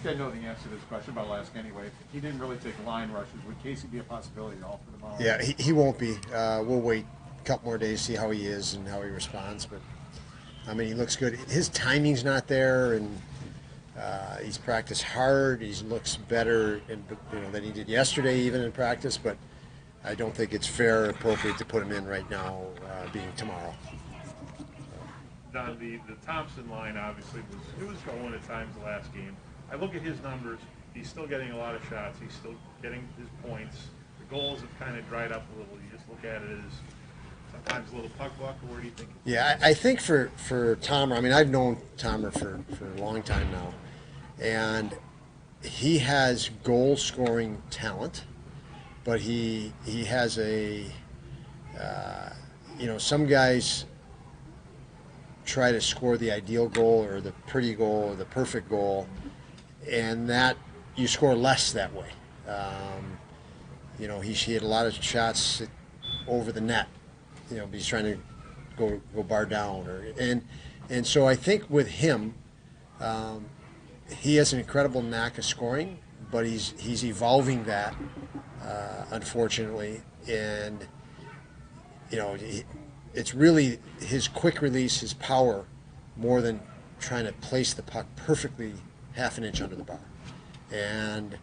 I know the answer to this question, but I'll ask anyway. If he didn't really take line rushes, would Casey be a possibility at all for tomorrow? Yeah, he won't be. We'll wait a couple more days, see how he is and how he responds. But I mean, he looks good. His timing's not there, and he's practiced hard. He looks better, than he did yesterday, even in practice. But I don't think it's fair or appropriate to put him in right now, being tomorrow. Don, the Thompson line obviously was going at times the last game. I look at his numbers. He's still getting a lot of shots. He's still getting his points. The goals have kind of dried up a little. You just look at it as sometimes a little puck luck, or where do you think? Yeah, I think for Tomer, I mean, I've known Tomer for a long time now, and he has goal-scoring talent, but he has some guys try to score the ideal goal or the pretty goal or the perfect goal, and that you score less that way. He had a lot of shots over the net. He's trying to go bar down, and so I think with him, he has an incredible knack of scoring, but he's evolving that, unfortunately, and it's really his quick release, his power, more than trying to place the puck perfectly half an inch under the bar. And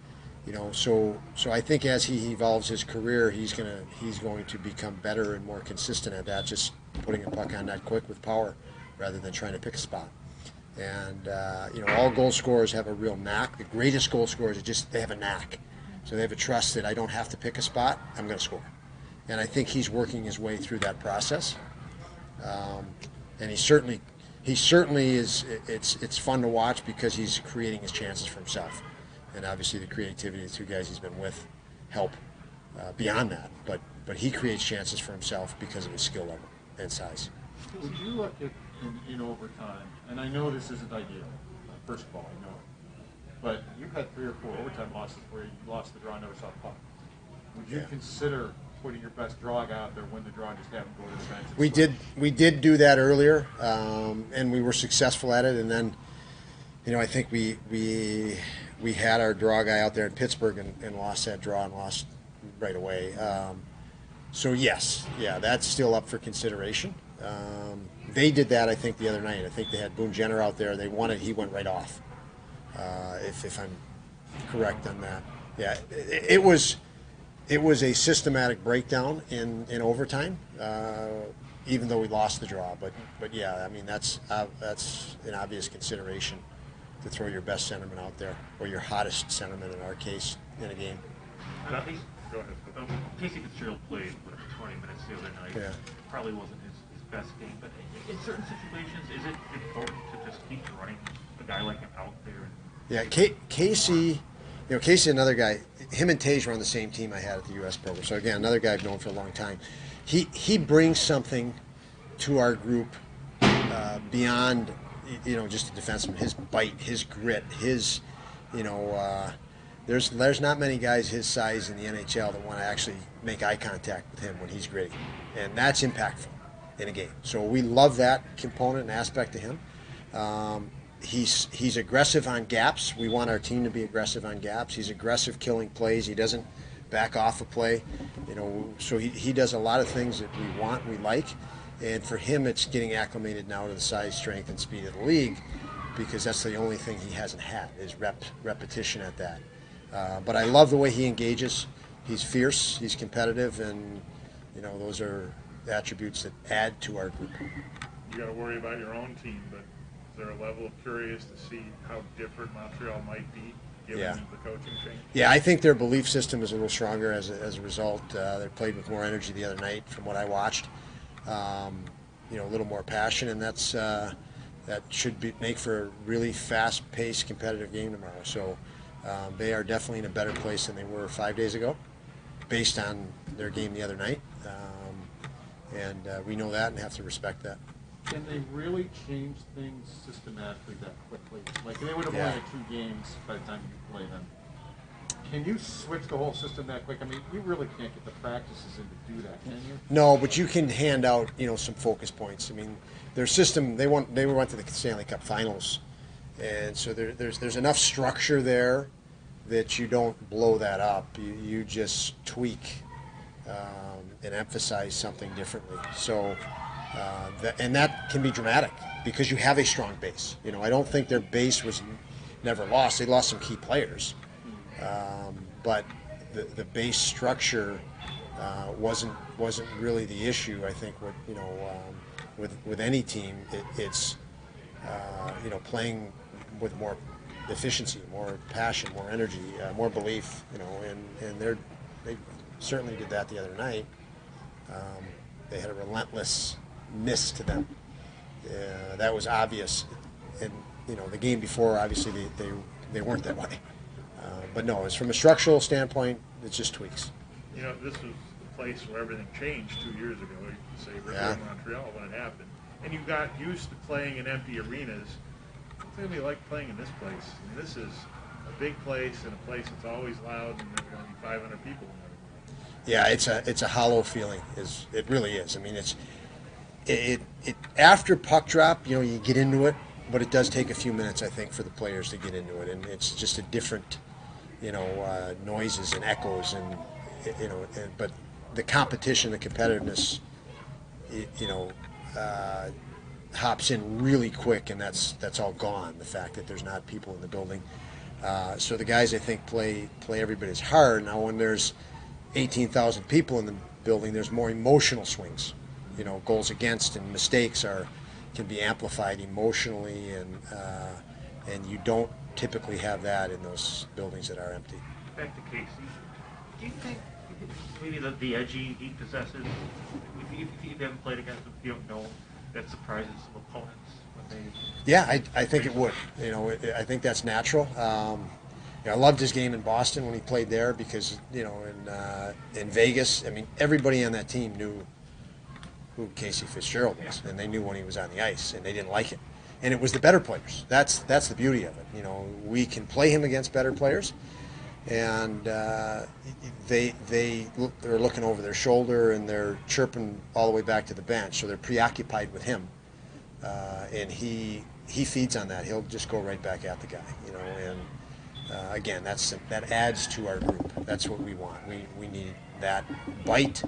so I think as he evolves his career, he's going to become better and more consistent at that, just putting a puck on net quick with power rather than trying to pick a spot. And all goal scorers have a real knack. The greatest goal scorers they have a knack, so they have a trust that I don't have to pick a spot, I'm going to score. And I think he's working his way through that process. And he certainly is. It's fun to watch because he's creating his chances for himself, and obviously the creativity of the two guys he's been with help beyond that. But he creates chances for himself because of his skill level and size. Would you look at in overtime? And I know this isn't ideal. First of all, I know it. But you've had 3 or 4 overtime losses where you lost the draw, never saw the puck. Would you consider putting your best draw out there when the draw just happened to go to the bench? We did do that earlier, and we were successful at it. And then, I think we had our draw guy out there in Pittsburgh and lost that draw and lost right away. So yes, that's still up for consideration. They did that, I think, the other night. I think they had Boone Jenner out there. They won it. He went right off. If I'm correct on that, yeah, it was a systematic breakdown in overtime, even though we lost the draw. But yeah, I mean that's an obvious consideration to throw your best centerman out there, or your hottest centerman in our case, in a game. Go ahead. Casey Fitzgerald played 20 minutes the other night. Yeah. Probably wasn't his best game, but in certain situations, is it important to just keep running a guy like him out there? Yeah, Casey. Casey, another guy, him and Tage were on the same team I had at the U.S. program. So, again, another guy I've known for a long time. He brings something to our group beyond, just a defenseman. His bite, his grit, his, there's not many guys his size in the NHL that want to actually make eye contact with him when he's gritty. And that's impactful in a game. So we love that component and aspect to him. He's aggressive on gaps. We want our team to be aggressive on gaps. He's aggressive killing plays. He doesn't back off a play. So he does a lot of things that we want, we like. And for him, it's getting acclimated now to the size, strength, and speed of the league, because that's the only thing he hasn't had is repetition at that. But I love the way he engages. He's fierce. He's competitive, and those are attributes that add to our group. You got to worry about your own team, but is there a level of curious to see how different Montreal might be given the coaching change? Yeah, I think their belief system is a little stronger as a result. They played with more energy the other night, from what I watched. A little more passion, and that should make for a really fast-paced, competitive game tomorrow. So they are definitely in a better place than they were 5 days ago, based on their game the other night. And we know that and have to respect that. Can they really change things systematically that quickly? Like, they would have only had 2 games by the time you play them. Can you switch the whole system that quick? I mean, you really can't get the practices in to do that, can you? No, but you can hand out, some focus points. I mean, their system, they went to the Stanley Cup Finals And so there's enough structure there that you don't blow that up. You just tweak and emphasize something differently. So, and that can be dramatic because you have a strong base. You know, I don't think their base was never lost. They lost some key players, but the base structure wasn't really the issue. I think with any team, it's playing with more efficiency, more passion, more energy, more belief. And they certainly did that the other night. They had a relentlessness to them. That was obvious. And the game before, obviously they weren't that way. But no, it's from a structural standpoint, it's just tweaks. This was the place where everything changed 2 years ago. You could say right in Montreal when it happened, and you got used to playing in empty arenas. It's gonna be like playing in this place. I mean, this is a big place and a place that's always loud, and there's gonna be 500 people in there. Yeah, it's a hollow feeling. It really is. I mean, it after puck drop, you get into it, but it does take a few minutes, I think, for the players to get into it, and it's just a different, noises and echoes, and but the competition, the competitiveness, hops in really quick, and that's all gone. The fact that there's not people in the building, so the guys, I think, play every bit as hard. Now, when there's 18,000 people in the building, there's more emotional swings. Goals against and mistakes can be amplified emotionally, and you don't typically have that in those buildings that are empty. Back to Casey. Do you think maybe the edge he possesses, if you haven't played against him, if you don't know, that surprises some opponents when they... Yeah, I think it would. I think that's natural. I loved his game in Boston when he played there because, in Vegas, I mean, everybody on that team knew who Casey Fitzgerald was, and they knew when he was on the ice, and they didn't like it. And it was the better players. That's the beauty of it. We can play him against better players, and they're looking over their shoulder and they're chirping all the way back to the bench, so they're preoccupied with him, and he feeds on that. He'll just go right back at the guy, and again, that adds to our group. That's what we want. We need that bite,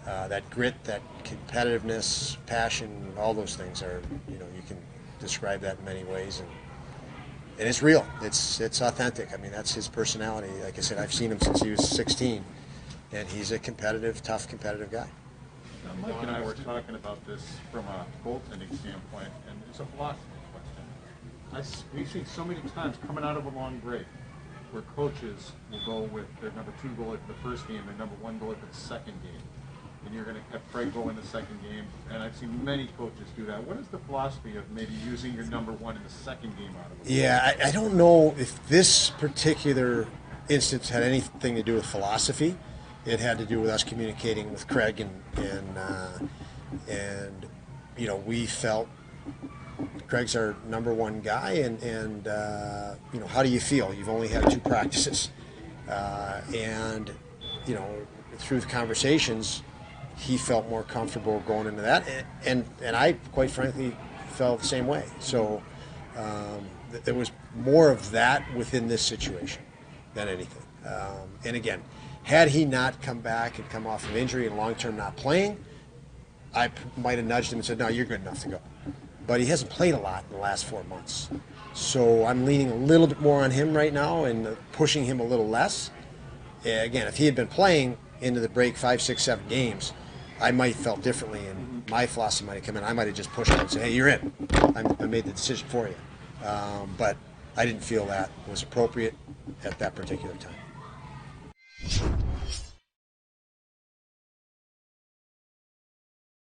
that grit, that competitiveness, passion. All those things are, you can describe that in many ways, and it's real. It's authentic. I mean, that's his personality. Like I said, I've seen him since he was 16, and he's a competitive guy. Now, Mike and I were talking about this from a goaltending standpoint, and it's a philosophy question. We've seen so many times coming out of a long break where coaches will go with their number 2 goalie for the first game, their number 1 goalie for the second game, and you're going to have Craig go in the second game. And I've seen many coaches do that. What is the philosophy of maybe using your number 1 in the second game out of it? Yeah, I don't know if this particular instance had anything to do with philosophy. It had to do with us communicating with Craig, and we felt Craig's our number 1 guy, and how do you feel? You've only had 2 practices, and through the conversations, he felt more comfortable going into that, and I, quite frankly, felt the same way. So there was more of that within this situation than anything. And again, had he not come back and come off of injury and long-term not playing, I might have nudged him and said, no, you're good enough to go. But he hasn't played a lot in the last 4 months. So I'm leaning a little bit more on him right now and pushing him a little less. Again, if he had been playing into the break 5, 6, 7 games, I might have felt differently, and my philosophy might have come in. I might have just pushed him and said, hey, you're in. I made the decision for you. But I didn't feel that was appropriate at that particular time.